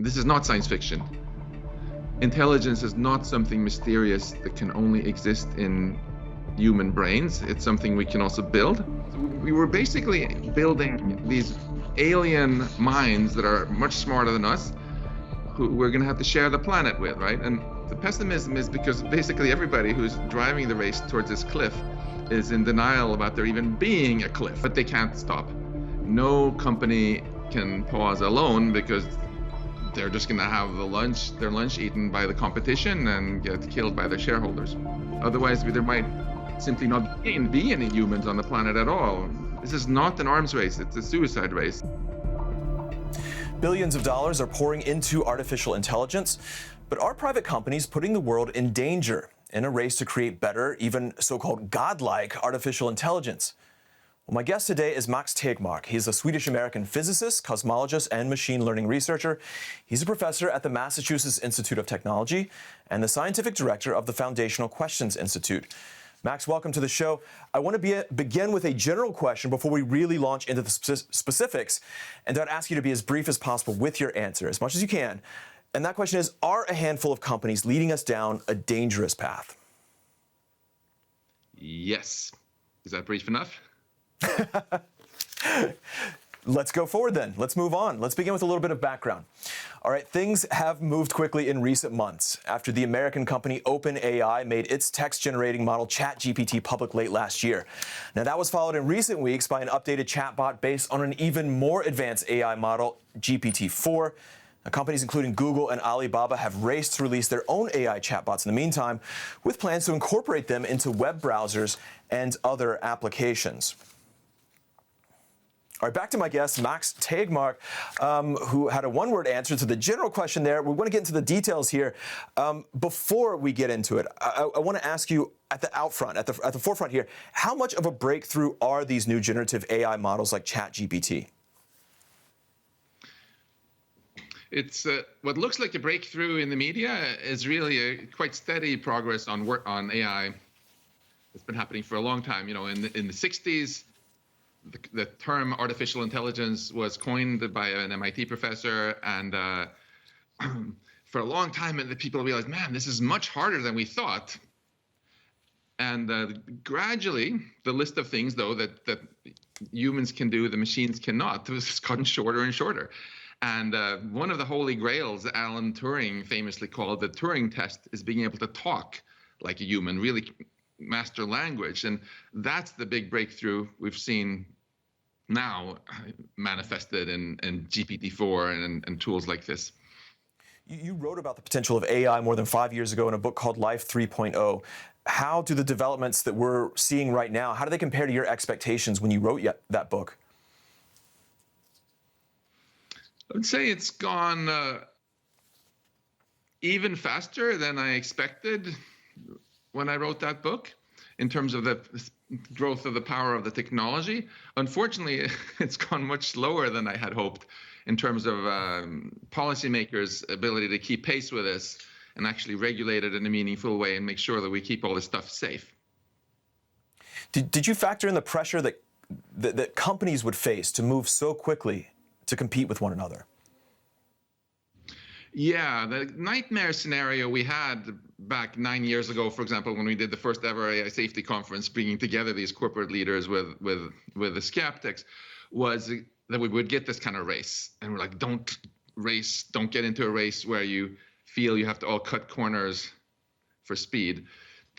This is not science fiction. Intelligence is not something mysterious that can only exist in human brains. It's something we can also build. We were basically building these alien minds that are much smarter than us, who we're going to have to share the planet with, right? And the pessimism is because basically everybody who's driving the race towards this cliff is in denial about there even being a cliff, but they can't stop. No company can pause alone because they're just going to have their lunch eaten by the competition and get killed by their shareholders. Otherwise, there might simply not be any humans on the planet at all. This is not an arms race, it's a suicide race. Billions of dollars are pouring into artificial intelligence, but are private companies putting the world in danger in a race to create better, even so-called godlike artificial intelligence? Well, my guest today is Max Tegmark. He's a Swedish-American physicist, cosmologist, and machine learning researcher. He's a professor at the Massachusetts Institute of Technology and the scientific director of the Foundational Questions Institute. Max, welcome to the show. I want to begin with a general question before we really launch into the specifics, and I'd ask you to be as brief as possible with your answer, as much as you can. And that question is, are a handful of companies leading us down a dangerous path? Yes. Is that brief enough? Let's go forward then. Let's move on. Let's begin with a little bit of background. All right, things have moved quickly in recent months after the American company OpenAI made its text-generating model ChatGPT public late last year. Now, that was followed in recent weeks by an updated chatbot based on an even more advanced AI model, GPT-4. Now, companies including Google and Alibaba have raced to release their own AI chatbots in the meantime, with plans to incorporate them into web browsers and other applications. All right, back to my guest, Max Tegmark, who had a one-word answer to the general question there. We want to get into the details here. Before we get into it, I want to ask you at the forefront here, how much of a breakthrough are these new generative AI models like ChatGPT? It's what looks like a breakthrough in the media is really a quite steady progress on work on AI. It's been happening for a long time. You know, in the 60s, the term artificial intelligence was coined by an MIT professor, and for a long time, the people realized, man, this is much harder than we thought. And gradually, the list of things, though, that humans can do, the machines cannot, has gotten shorter and shorter. And one of the holy grails, Alan Turing famously called the Turing test, is being able to talk like a human, really master language. And that's the big breakthrough we've seen now manifested in GPT-4 and tools like this. You wrote about the potential of AI more than 5 years ago in a book called Life 3.0. How do the developments that we're seeing right now, how do they compare to your expectations when you wrote that book? I would say it's gone even faster than I expected when I wrote that book, in terms of the growth of the power of the technology. Unfortunately, it's gone much slower than I had hoped in terms of policymakers' ability to keep pace with this and actually regulate it in a meaningful way and make sure that we keep all this stuff safe. Did you factor in the pressure that companies would face to move so quickly to compete with one another? Yeah, the nightmare scenario we had back 9 years ago, for example, when we did the first ever AI safety conference, bringing together these corporate leaders with the skeptics, was that we would get this kind of race. And we're like, don't get into a race where you feel you have to all cut corners for speed.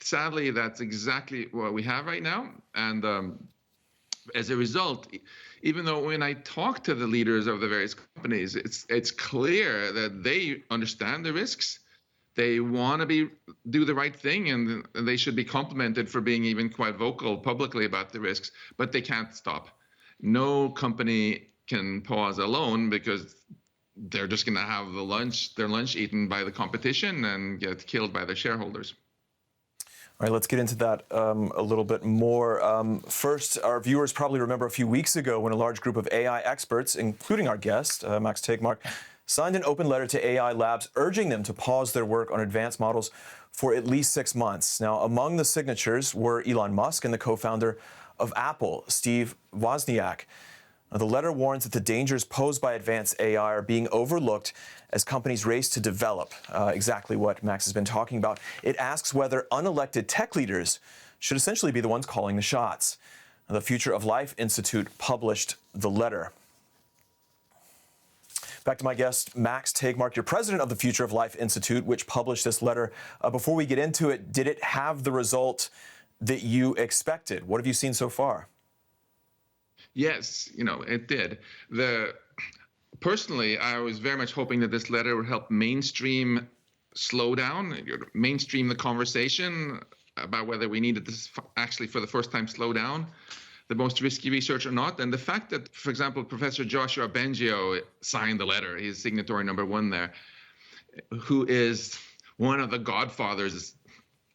Sadly, that's exactly what we have right now. And as a result, even though when I talk to the leaders of the various companies, it's clear that they understand the risks. They want to do the right thing, and they should be complimented for being even quite vocal publicly about the risks, but they can't stop. No company can pause alone because they're just going to have their lunch eaten by the competition and get killed by their shareholders. All right, let's get into that a little bit more. First, our viewers probably remember a few weeks ago when a large group of AI experts, including our guest, Max Tegmark, signed an open letter to AI labs urging them to pause their work on advanced models for at least 6 months. Now, among the signatures were Elon Musk and the co-founder of Apple, Steve Wozniak. The letter warns that the dangers posed by advanced AI are being overlooked as companies race to develop exactly what Max has been talking about. It asks whether unelected tech leaders should essentially be the ones calling the shots. The Future of Life Institute published the letter. Back to my guest, Max Tegmark. You're president of the Future of Life Institute, which published this letter. Before we get into it, did it have the result that you expected? What have you seen so far? Yes, it did. Personally, I was very much hoping that this letter would help mainstream the conversation about whether we needed to actually, for the first time, slow down the most risky research or not. And the fact that, for example, Professor Joshua Bengio signed the letter, he's signatory number 1 there, who is one of the godfathers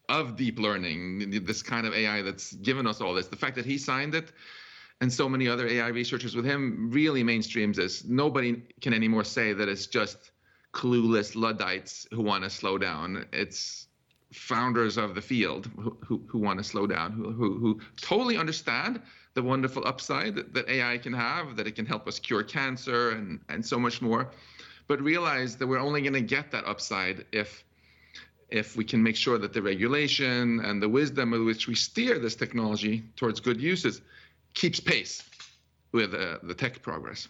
of deep learning, this kind of AI that's given us all this. The fact that he signed it and so many other AI researchers with him really mainstreams this. Nobody can anymore say that it's just clueless Luddites who want to slow down. It's founders of the field who want to slow down, who totally understand the wonderful upside that AI can have, that it can help us cure cancer and so much more, but realize that we're only going to get that upside if we can make sure that the regulation and the wisdom with which we steer this technology towards good uses keeps pace with the tech progress.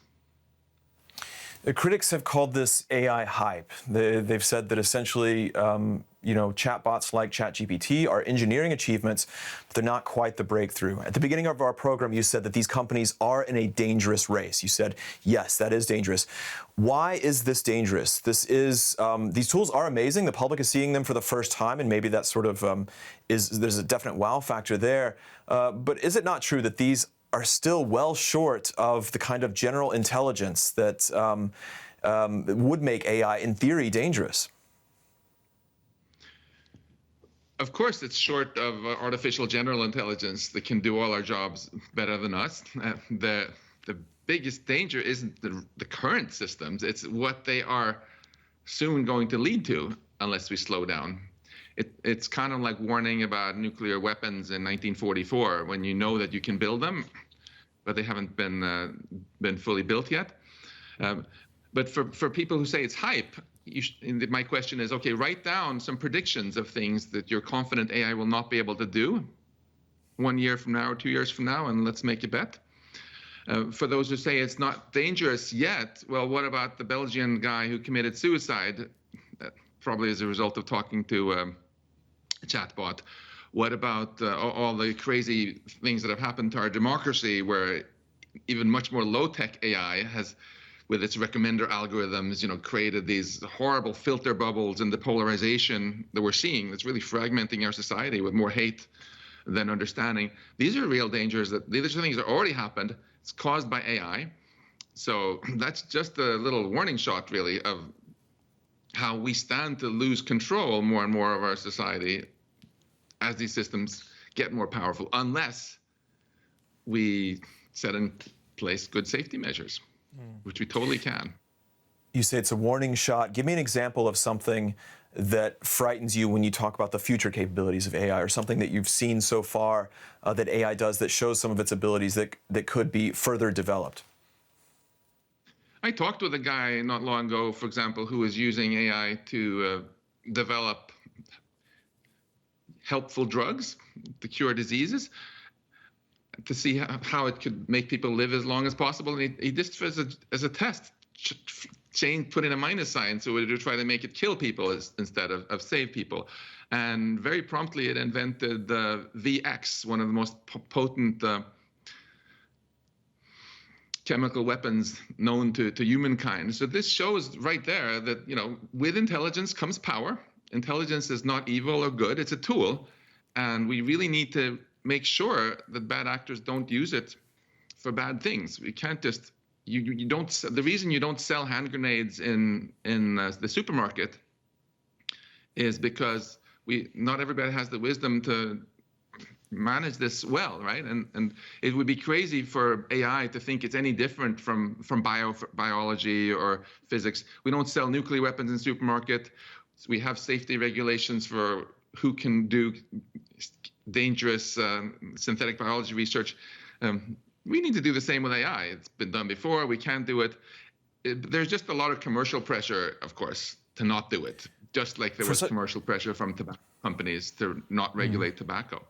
The critics have called this AI hype. They've said that essentially, chatbots like ChatGPT are engineering achievements, but they're not quite the breakthrough. At the beginning of our program, you said that these companies are in a dangerous race. You said, yes, that is dangerous. Why is this dangerous? These tools are amazing. The public is seeing them for the first time, and maybe that sort of there's a definite wow factor there. But is it not true that these are still well short of the kind of general intelligence that would make AI, in theory, dangerous? Of course, it's short of artificial general intelligence that can do all our jobs better than us. The biggest danger isn't the current systems, it's what they are soon going to lead to unless we slow down. It's kind of like warning about nuclear weapons in 1944, when you know that you can build them, but they haven't been fully built yet. But for people who say it's hype, my question is, okay, write down some predictions of things that you're confident AI will not be able to do 1 year from now or 2 years from now, and let's make a bet. For those who say it's not dangerous yet, well, what about the Belgian guy who committed suicide, probably as a result of talking to a chatbot? What about all the crazy things that have happened to our democracy, where even much more low-tech AI has, with its recommender algorithms, created these horrible filter bubbles and the polarization that we're seeing that's really fragmenting our society with more hate than understanding. These are real dangers. These are things that already happened. It's caused by AI. So that's just a little warning shot, really, of how we stand to lose control more and more of our society as these systems get more powerful, unless we set in place good safety measures, which we totally can. You say it's a warning shot. Give me an example of something that frightens you when you talk about the future capabilities of AI, or something that you've seen so far that AI does that shows some of its abilities that could be further developed. I talked with a guy not long ago, for example, who was using AI to develop helpful drugs to cure diseases, to see how it could make people live as long as possible. And he just, as a test, put in a minus sign so it would try to make it kill people instead of save people. And very promptly it invented the VX, one of the most potent chemical weapons known to humankind. So this shows right there that, with intelligence comes power. Intelligence is not evil or good, it's a tool. And we really need to make sure that bad actors don't use it for bad things. We can't just, you don't, the reason you don't sell hand grenades in the supermarket is because not everybody has the wisdom to manage this well, right? And it would be crazy for AI to think it's any different from biology or physics. We don't sell nuclear weapons in supermarket. We have safety regulations for who can do dangerous synthetic biology research. we need to do the same with AI. It's been done before. We can't do it. There's just a lot of commercial pressure, of course, to not do it. Just like there was commercial pressure from tobacco companies to not regulate tobacco.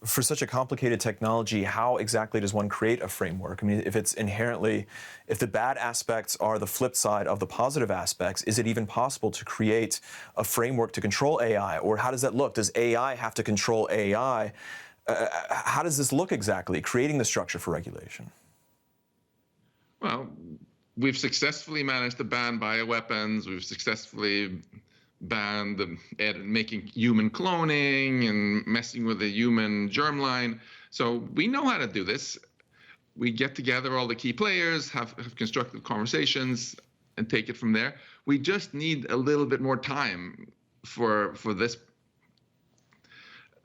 For such a complicated technology, how exactly does one create a framework? I mean, if it's inherently, if the bad aspects are the flip side of the positive aspects, is it even possible to create a framework to control AI? Or how does that look? Does AI have to control AI? How does this look exactly, creating the structure for regulation? Well, we've successfully managed to ban bioweapons. We've successfully banned making human cloning and messing with the human germline. So we know how to do this. We get together all the key players, have constructive conversations, and take it from there. We just need a little bit more time for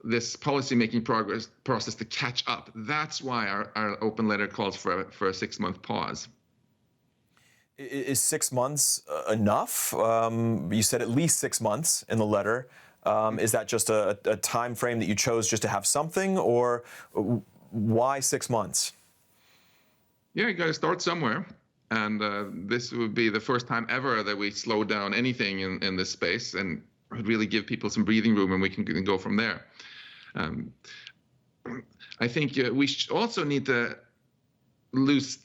this policy-making process to catch up. That's why our open letter calls for a 6-month pause. Is 6 months enough? You said at least 6 months in the letter. Is that just a time frame that you chose just to have something, or why 6 months? Yeah, you got to start somewhere. And this would be the first time ever that we slow down anything in this space and really give people some breathing room, and we can go from there. I think we also need to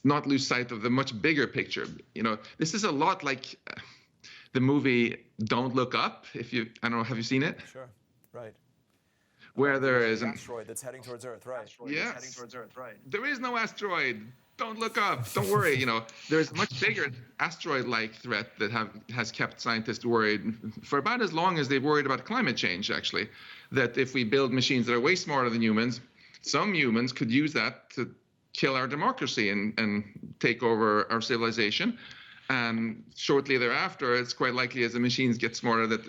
not lose sight of the much bigger picture. You know, this is a lot like the movie Don't Look Up. I don't know, have you seen it? Sure, right. Where there is an asteroid that's heading towards Earth, right? Yes. There is no asteroid. Don't look up. Don't worry. You know, there's a much bigger asteroid-like threat that has kept scientists worried for about as long as they've worried about climate change, actually. That if we build machines that are way smarter than humans, some humans could use that to kill our democracy and take over our civilization. And shortly thereafter, it's quite likely as the machines get smarter that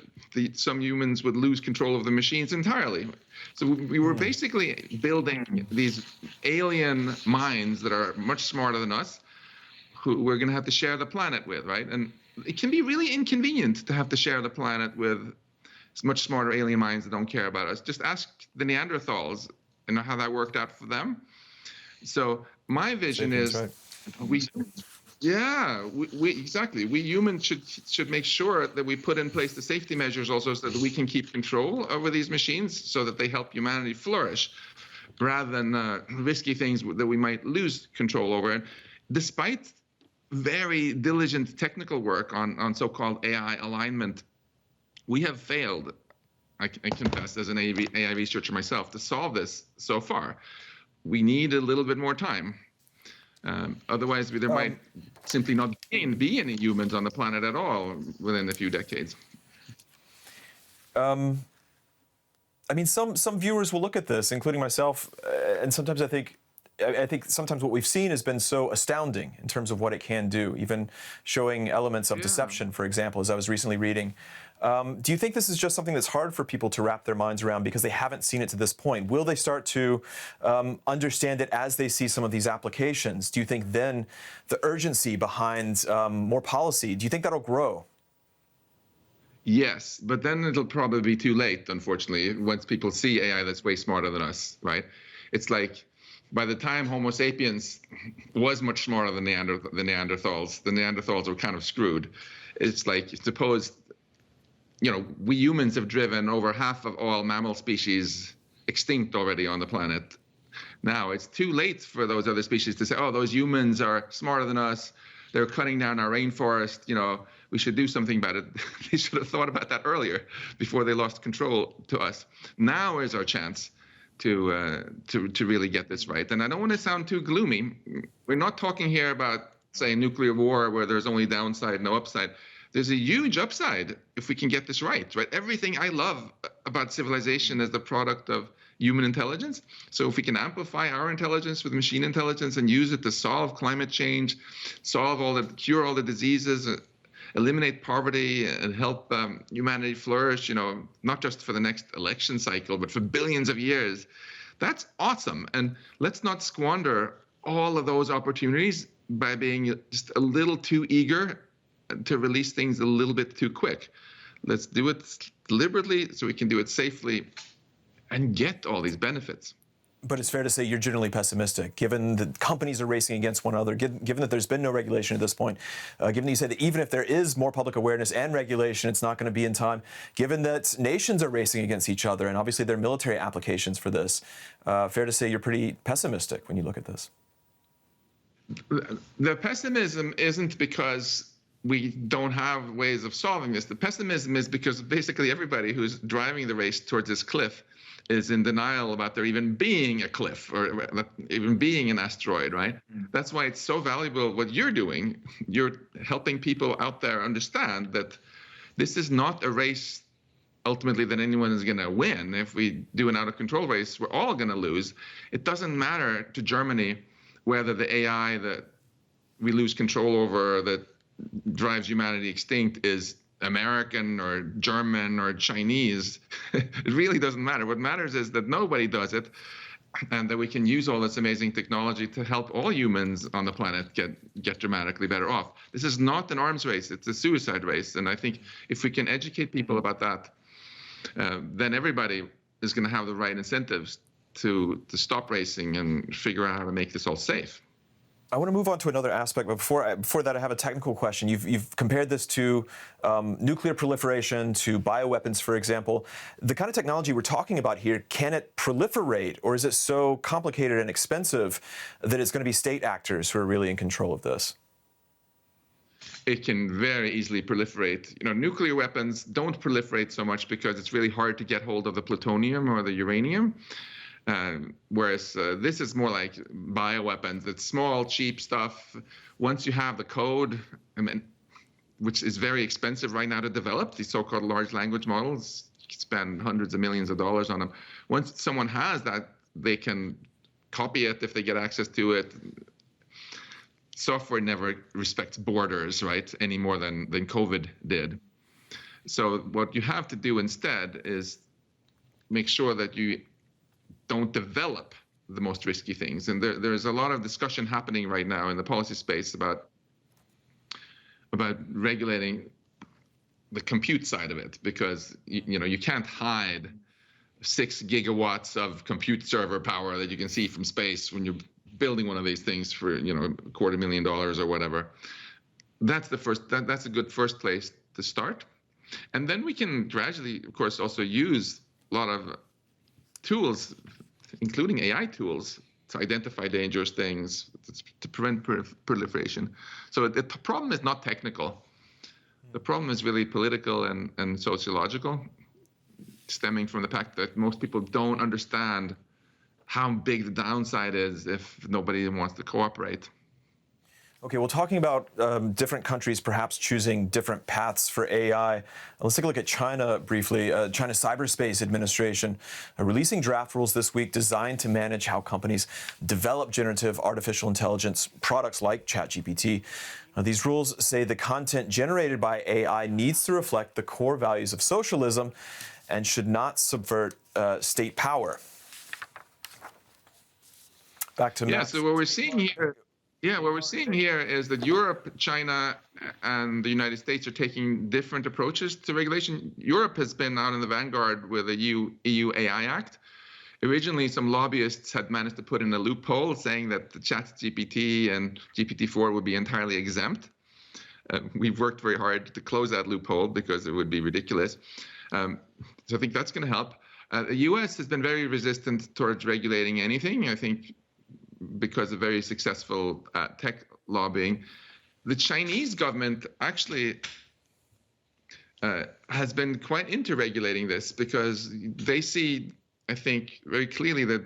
some humans would lose control of the machines entirely. So we were basically building these alien minds that are much smarter than us, who we're going to have to share the planet with, right? And it can be really inconvenient to have to share the planet with much smarter alien minds that don't care about us. Just ask the Neanderthals and how that worked out for them. So my vision is, exactly. We humans should make sure that we put in place the safety measures also so that we can keep control over these machines so that they help humanity flourish rather than risky things that we might lose control over. And despite very diligent technical work on so-called AI alignment, we have failed, I confess, as an AI researcher myself, to solve this so far. We need a little bit more time. Otherwise, there might simply not be any humans on the planet at all within a few decades. I mean, some viewers will look at this, including myself, and sometimes I think sometimes what we've seen has been so astounding in terms of what it can do, even showing elements of deception, for example, as I was recently reading. Do you think this is just something that's hard for people to wrap their minds around because they haven't seen it to this point? Will they start to understand it as they see some of these applications? Do you think then the urgency behind more policy, do you think that'll grow? Yes, but then it'll probably be too late, unfortunately, once people see AI that's way smarter than us, right? It's like by the time Homo sapiens was much smarter than the Neanderthals were kind of screwed. It's like, suppose, you know, we humans have driven over half of all mammal species extinct already on the planet. Now it's too late for those other species to say, oh, those humans are smarter than us. They're cutting down our rainforest. You know, we should do something about it. They should have thought about that earlier before they lost control to us. Now is our chance to really get this right. And I don't want to sound too gloomy. We're not talking here about, say, nuclear war where there's only downside, no upside. There's a huge upside if we can get this right? Everything I love about civilization is the product of human intelligence. So if we can amplify our intelligence with machine intelligence and use it to solve climate change, cure all the diseases, eliminate poverty, and help humanity flourish, you know, not just for the next election cycle, but for billions of years, that's awesome. And let's not squander all of those opportunities by being just a little too eager to release things a little bit too quick. Let's do it deliberately so we can do it safely and get all these benefits. But it's fair to say you're generally pessimistic, given that companies are racing against one another, given that there's been no regulation at this point, given that you say that even if there is more public awareness and regulation, it's not going to be in time, given that nations are racing against each other, and obviously there are military applications for this. Fair to say you're pretty pessimistic when you look at this. The pessimism isn't because we don't have ways of solving this. The pessimism is because basically everybody who's driving the race towards this cliff is in denial about there even being a cliff or even being an asteroid, right? That's why it's so valuable what you're doing. You're helping people out there understand that this is not a race ultimately that anyone is going to win. If we do an out of control race, we're all going to lose. It doesn't matter to Germany whether the AI that we lose control over that drives humanity extinct is American or German or Chinese. It really doesn't matter. What matters is that nobody does it, and that we can use all this amazing technology to help all humans on the planet get dramatically better off. This is not an arms race, it's a suicide race. And I think if we can educate people about that, then everybody is going to have the right incentives to stop racing and figure out how to make this all safe. I want to move on to another aspect, but before that, I have a technical question. You've compared this to nuclear proliferation, to bioweapons, for example. The kind of technology we're talking about here, can it proliferate, or is it so complicated and expensive that it's going to be state actors who are really in control of this? It can very easily proliferate. Nuclear weapons don't proliferate so much because it's really hard to get hold of the plutonium or the uranium. Whereas this is more like bioweapons. It's small, cheap stuff. Once you have the code, which is very expensive right now to develop, these so-called large language models, you can spend hundreds of millions of dollars on them. Once someone has that, they can copy it if they get access to it. Software never respects borders, right, any more than COVID did. So what you have to do instead is make sure that you don't develop the most risky things. And there's a lot of discussion happening right now in the policy space about regulating the compute side of it, because you can't hide 6 gigawatts of compute server power that you can see from space when you're building one of these things for $250,000 or whatever. That's a good first place to start. And then we can gradually, of course, also use a lot of tools, including AI tools, to identify dangerous things, to prevent proliferation. So the problem is not technical. The problem is really political and sociological, stemming from the fact that most people don't understand how big the downside is if nobody wants to cooperate. Okay, well, talking about different countries perhaps choosing different paths for AI, let's take a look at China briefly. China's Cyberspace Administration releasing draft rules this week designed to manage how companies develop generative artificial intelligence products like ChatGPT. These rules say the content generated by AI needs to reflect the core values of socialism and should not subvert state power. Back to Max. So what we're seeing here is that Europe, China, and the United States are taking different approaches to regulation. Europe has been out in the vanguard with the EU AI Act. Originally, some lobbyists had managed to put in a loophole saying that the ChatGPT and GPT-4 would be entirely exempt. We've worked very hard to close that loophole because it would be ridiculous. So I think that's going to help. The US has been very resistant towards regulating anything, I think, because of very successful tech lobbying. The Chinese government actually has been quite into regulating this because they see, I think, very clearly that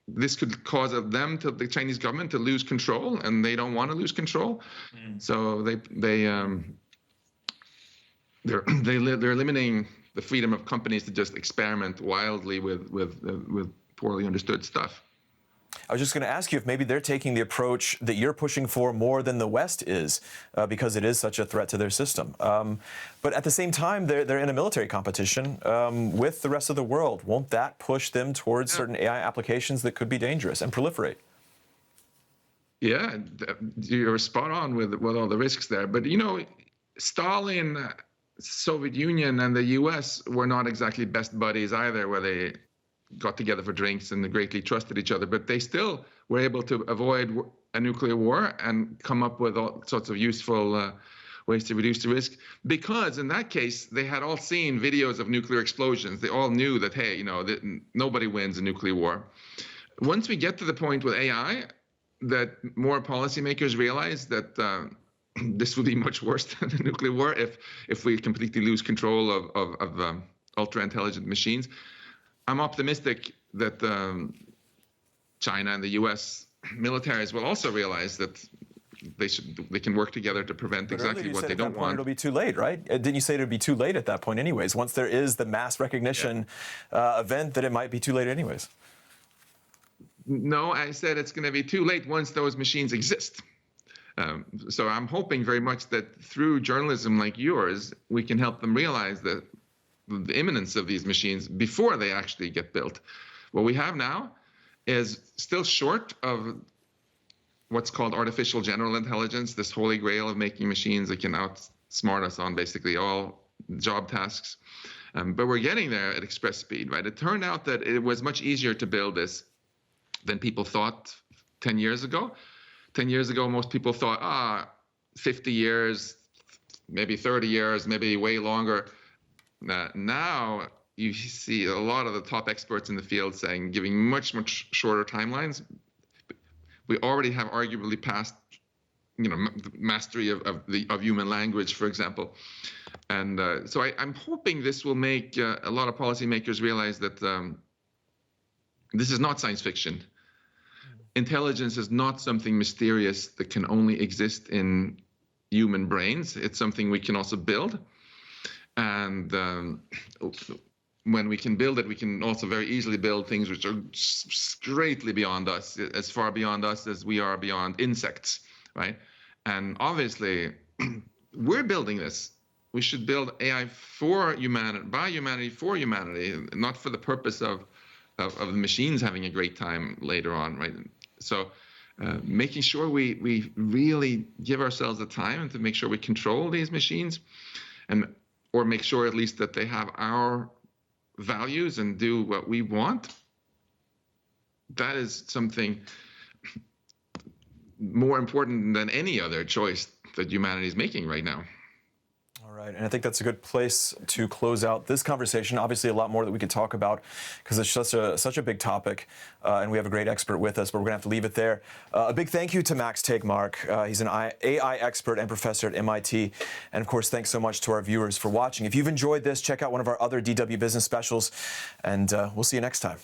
this could cause the Chinese government to lose control, and they don't want to lose control. So they're limiting the freedom of companies to just experiment wildly with poorly understood stuff. I was just going to ask you if maybe they're taking the approach that you're pushing for more than the West is, because it is such a threat to their system. But at the same time, they're in a military competition with the rest of the world. Won't that push them towards certain AI applications that could be dangerous and proliferate? Yeah, you're spot on with all the risks there. But Stalin, Soviet Union, and the U.S. were not exactly best buddies either, where they got together for drinks and greatly trusted each other, but they still were able to avoid a nuclear war and come up with all sorts of useful ways to reduce the risk, because in that case they had all seen videos of nuclear explosions. They all knew that, hey, that nobody wins a nuclear war. Once we get to the point with AI that more policymakers realize that this would be much worse than a nuclear war if we completely lose control of ultra intelligent machines, I'm optimistic that China and the U.S. militaries will also realize that they can work together to prevent exactly what they don't want. It'll be too late, right? Didn't you say it would be too late at that point anyways? Once there is the mass recognition event, that it might be too late anyways. No, I said it's going to be too late once those machines exist. So I'm hoping very much that through journalism like yours, we can help them realize that the imminence of these machines before they actually get built. What we have now is still short of what's called artificial general intelligence, this holy grail of making machines that can outsmart us on basically all job tasks. But we're getting there at express speed, right? It turned out that it was much easier to build this than people thought 10 years ago. 10 years ago, most people thought, 50 years, maybe 30 years, maybe way longer. Now you see a lot of the top experts in the field giving much, much shorter timelines. We already have arguably passed, mastery of human language, for example. And so I'm hoping this will make a lot of policymakers realize that this is not science fiction. Intelligence is not something mysterious that can only exist in human brains. It's something we can also build. And when we can build it, we can also very easily build things which are greatly beyond us, as far beyond us as we are beyond insects, right? And obviously, we're building this. We should build AI for humanity, by humanity, for humanity, not for the purpose of the machines having a great time later on, right? So making sure we really give ourselves the time to make sure we control these machines, or make sure at least that they have our values and do what we want. That is something more important than any other choice that humanity is making right now. All right, and I think that's a good place to close out this conversation. Obviously, a lot more that we could talk about because it's such a big topic, and we have a great expert with us, but we're going to have to leave it there. A big thank you to Max Tegmark. He's an AI expert and professor at MIT. And of course, thanks so much to our viewers for watching. If you've enjoyed this, check out one of our other DW Business specials, and we'll see you next time.